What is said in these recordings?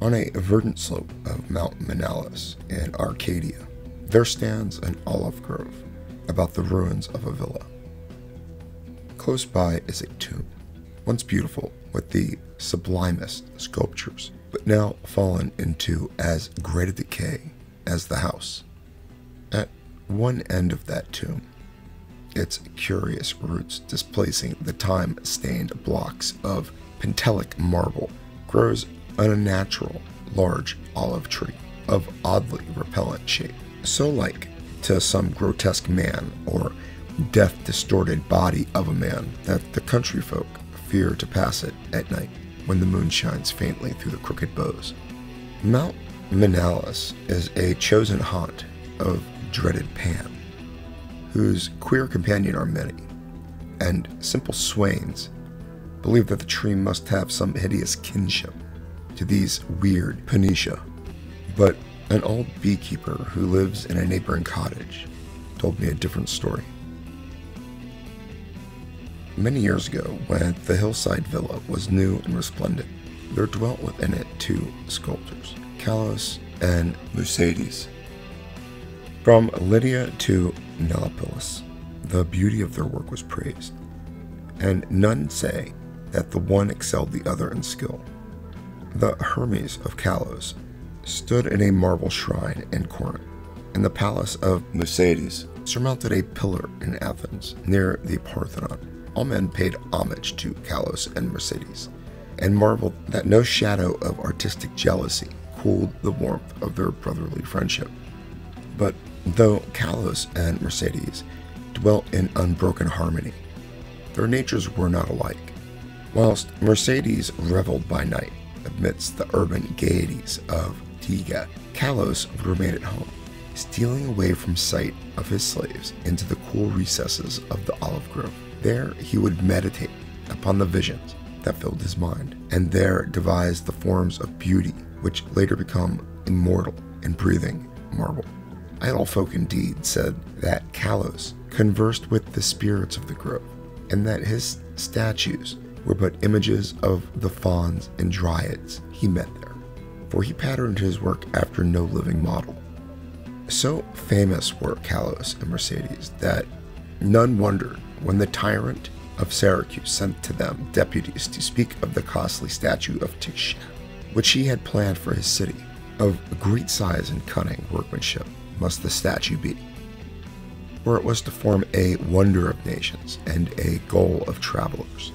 On a verdant slope of Mount Menalus in Arcadia, there stands an olive grove about the ruins of a villa. Close by is a tomb, once beautiful with the sublimest sculptures, but now fallen into as great a decay as the house. At one end of that tomb, its curious roots displacing the time-stained blocks of Pentelic marble, grows an unnatural, large olive tree of oddly repellent shape, so like to some grotesque man or death-distorted body of a man that the country folk fear to pass it at night when the moon shines faintly through the crooked boughs. Mount Menalus is a chosen haunt of dreaded Pan, whose queer companion are many, and simple swains believe that the tree must have some hideous kinship to these weird Panisha. But an old beekeeper who lives in a neighboring cottage told me a different story. Many years ago, when the hillside villa was new and resplendent, there dwelt within it two sculptors, Kalos and Mercedes. From Lydia to Nelopilus, the beauty of their work was praised, and none say that the one excelled the other in skill. The Hermes of Kalos stood in a marble shrine in Corinth, and the palace of Mercedes surmounted a pillar in Athens near the Parthenon. All men paid homage to Kalos and Mercedes, and marveled that no shadow of artistic jealousy cooled the warmth of their brotherly friendship. But though Kalos and Mercedes dwelt in unbroken harmony, their natures were not alike. Whilst Mercedes reveled by night amidst the urban gaieties of Tiga, Kalos would remain at home, stealing away from sight of his slaves into the cool recesses of the olive grove. There he would meditate upon the visions that filled his mind, and there devise the forms of beauty which later become immortal in breathing marble. Idle folk indeed said that Kalos conversed with the spirits of the grove, and that his statues were but images of the fauns and dryads he met there, for he patterned his work after no living model. So famous were Kalos and Mercedes that none wondered when the tyrant of Syracuse sent to them deputies to speak of the costly statue of Tixia, which he had planned for his city. Of great size and cunning workmanship must the statue be, for it was to form a wonder of nations and a goal of travelers.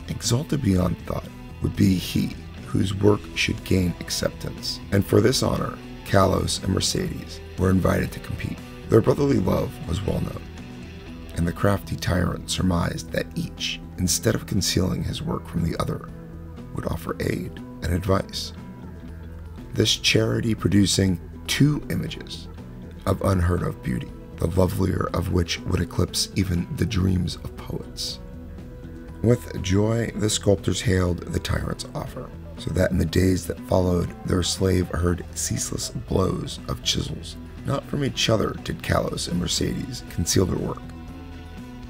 Exalted beyond thought would be he whose work should gain acceptance, and for this honor, Kalos and Mercedes were invited to compete. Their brotherly love was well known, and the crafty tyrant surmised that each, instead of concealing his work from the other, would offer aid and advice. This charity producing two images of unheard of beauty, the lovelier of which would eclipse even the dreams of poets. With joy, the sculptors hailed the tyrant's offer, so that in the days that followed, their slave heard ceaseless blows of chisels. Not from each other did Kalos and Mercedes conceal their work,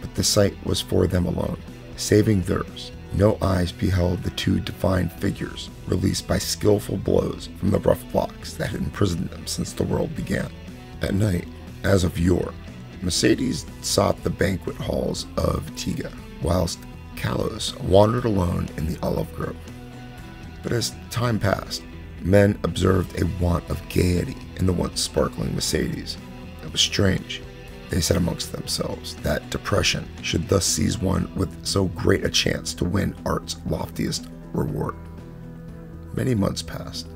but the sight was for them alone, saving theirs. No eyes beheld the two defined figures released by skillful blows from the rough blocks that had imprisoned them since the world began. At night, as of yore, Mercedes sought the banquet halls of Tiga, whilst Kalos wandered alone in the olive grove. But as time passed, men observed a want of gaiety in the once sparkling Mercedes. It was strange, they said amongst themselves, that depression should thus seize one with so great a chance to win art's loftiest reward. Many months passed,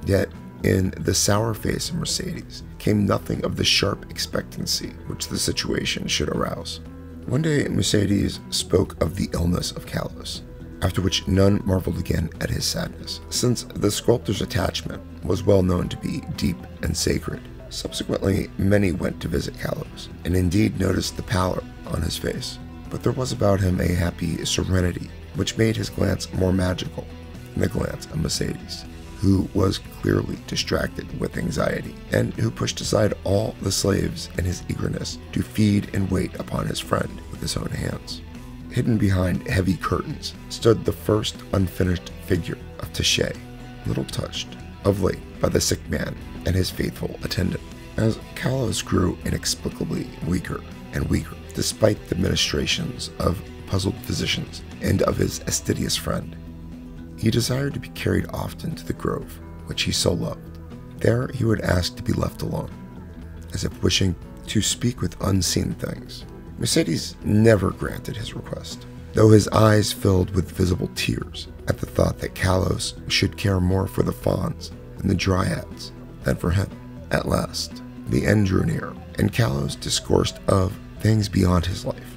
yet in the sour face of Mercedes came nothing of the sharp expectancy which the situation should arouse. One day Mercedes spoke of the illness of Kalos, after which none marveled again at his sadness, since the sculptor's attachment was well known to be deep and sacred. Subsequently, many went to visit Kalos, and indeed noticed the pallor on his face, but there was about him a happy serenity which made his glance more magical than the glance of Mercedes, who was clearly distracted with anxiety, and who pushed aside all the slaves in his eagerness to feed and wait upon his friend with his own hands. hidden behind heavy curtains, stood the first unfinished figure of Taché, little touched, of late, by the sick man and his faithful attendant. As Kalos grew inexplicably weaker and weaker, despite the ministrations of puzzled physicians and of his assiduous friend, he desired to be carried often to the grove, which he so loved. There he would ask to be left alone, as if wishing to speak with unseen things. Mercedes never granted his request, though his eyes filled with visible tears at the thought that Kalos should care more for the fauns and the dryads than for him. At last, the end drew near, and Kalos discoursed of things beyond his life.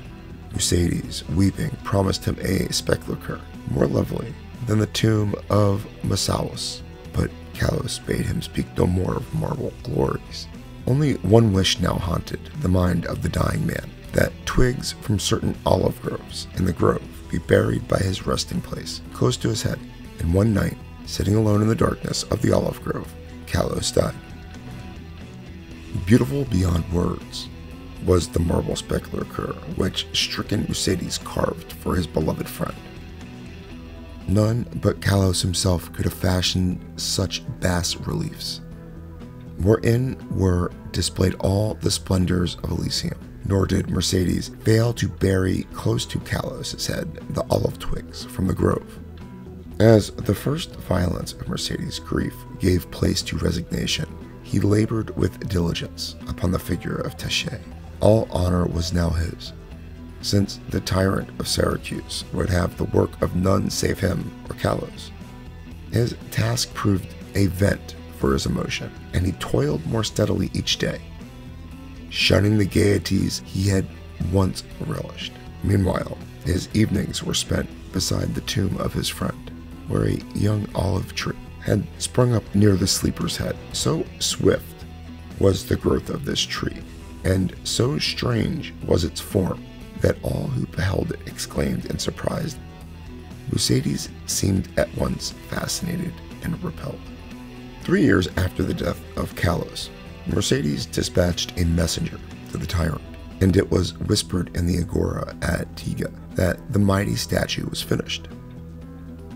Mercedes, weeping, promised him a sepulchre more lovely than the tomb of Massawas, but Kalos bade him speak no more of marble glories. Only one wish now haunted the mind of the dying man, that twigs from certain olive groves in the grove be buried by his resting place, close to his head. And one night, sitting alone in the darkness of the olive grove, Kalos died. Beautiful beyond words was the marble sepulchre which stricken Mercedes carved for his beloved friend. None but Kalos himself could have fashioned such bas-reliefs, wherein were displayed all the splendors of Elysium. Nor did Mercedes fail to bury close to Kalos' head the olive twigs from the grove. As the first violence of Mercedes' grief gave place to resignation, he labored with diligence upon the figure of Taché. All honor was now his, since the tyrant of Syracuse would have the work of none save him or Kalos. His task proved a vent for his emotion, and he toiled more steadily each day, shunning the gaieties he had once relished. Meanwhile, his evenings were spent beside the tomb of his friend, where a young olive tree had sprung up near the sleeper's head. So swift was the growth of this tree, and so strange was its form, that all who beheld it exclaimed in surprise. Mercedes seemed at once fascinated and repelled. 3 years after the death of Kalos, Mercedes dispatched a messenger to the tyrant, and it was whispered in the agora at Tiga that the mighty statue was finished.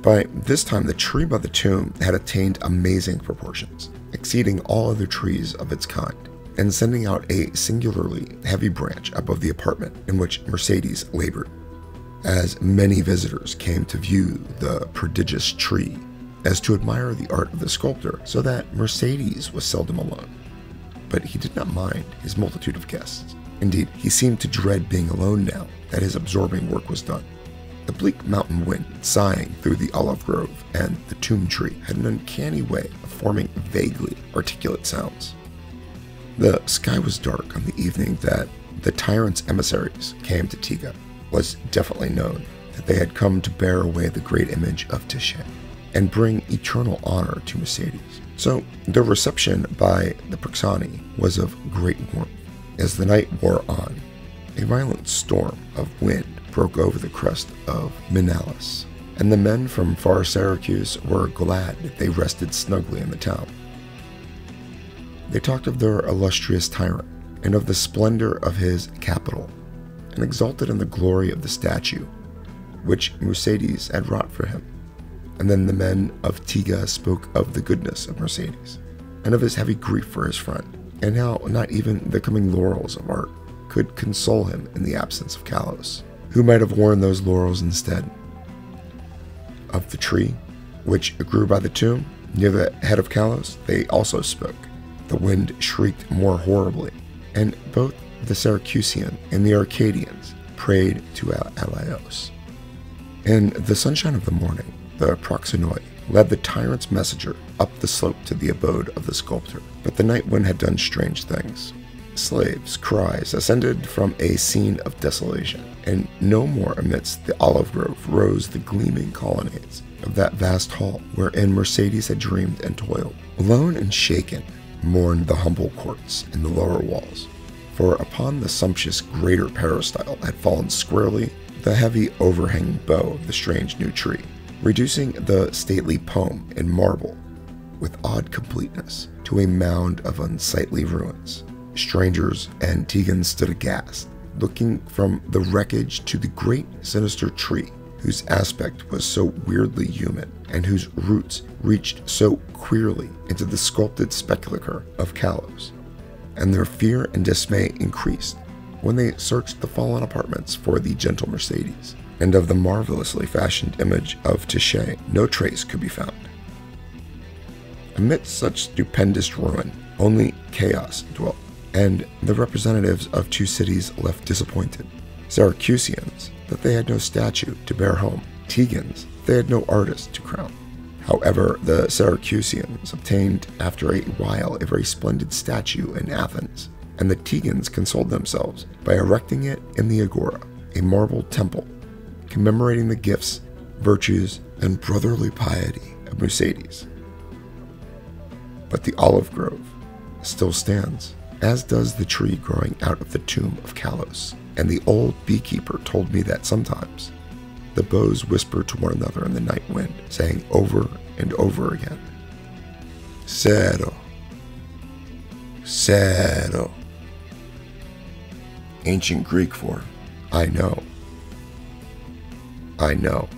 By this time, the tree by the tomb had attained amazing proportions, exceeding all other trees of its kind, and sending out a singularly heavy branch above the apartment in which Mercedes labored. As many visitors came to view the prodigious tree as to admire the art of the sculptor, so that Mercedes was seldom alone. But he did not mind his multitude of guests. Indeed, he seemed to dread being alone now that his absorbing work was done. The bleak mountain wind, sighing through the olive grove and the tomb tree, had an uncanny way of forming vaguely articulate sounds. The sky was dark on the evening that the tyrant's emissaries came to Tiga. It was definitely known that they had come to bear away the great image of Taché and bring eternal honor to Mercedes. So the reception by the Prixani was of great warmth. As the night wore on, a violent storm of wind broke over the crest of Minalis, and the men from far Syracuse were glad that they rested snugly in the town. They talked of their illustrious tyrant and of the splendor of his capital, and exulted in the glory of the statue which Mercedes had wrought for him. And then the men of Tiga spoke of the goodness of Mercedes, and of his heavy grief for his friend, and how not even the coming laurels of art could console him in the absence of Kalos, who might have worn those laurels instead. Of the tree which grew by the tomb near the head of Kalos they also spoke. The wind shrieked more horribly, and both the Syracusian and the Arcadians prayed to Alaios. In the sunshine of the morning, the proxenoi led the tyrant's messenger up the slope to the abode of the sculptor. But the night wind had done strange things. Slaves' cries ascended from a scene of desolation, and no more amidst the olive grove rose the gleaming colonnades of that vast hall wherein Mercedes had dreamed and toiled. Alone and shaken mourned the humble courts in the lower walls, for upon the sumptuous greater peristyle had fallen squarely the heavy overhanging bough of the strange new tree, reducing the stately poem in marble with odd completeness to a mound of unsightly ruins. Strangers and Tegans stood aghast, looking from the wreckage to the great sinister tree, whose aspect was so weirdly human, and whose roots reached so queerly into the sculpted sepulchre of Kalos. And their fear and dismay increased when they searched the fallen apartments for the gentle Mercedes, and of the marvelously fashioned image of Tishay no trace could be found. Amidst such stupendous ruin, only chaos dwelt, and the representatives of two cities left disappointed. Syracusians, that they had no statue to bear home. Tegans, they had no artist to crown. However, the Syracusians obtained after a while a very splendid statue in Athens, and the Tegans consoled themselves by erecting it in the Agora, a marble temple, commemorating the gifts, virtues, and brotherly piety of Mercedes. But the olive grove still stands, as does the tree growing out of the tomb of Kalos, and the old beekeeper told me that sometimes the boughs whisper to one another in the night wind, saying over and over again, Zero, Zero. Ancient Greek for I know. I know.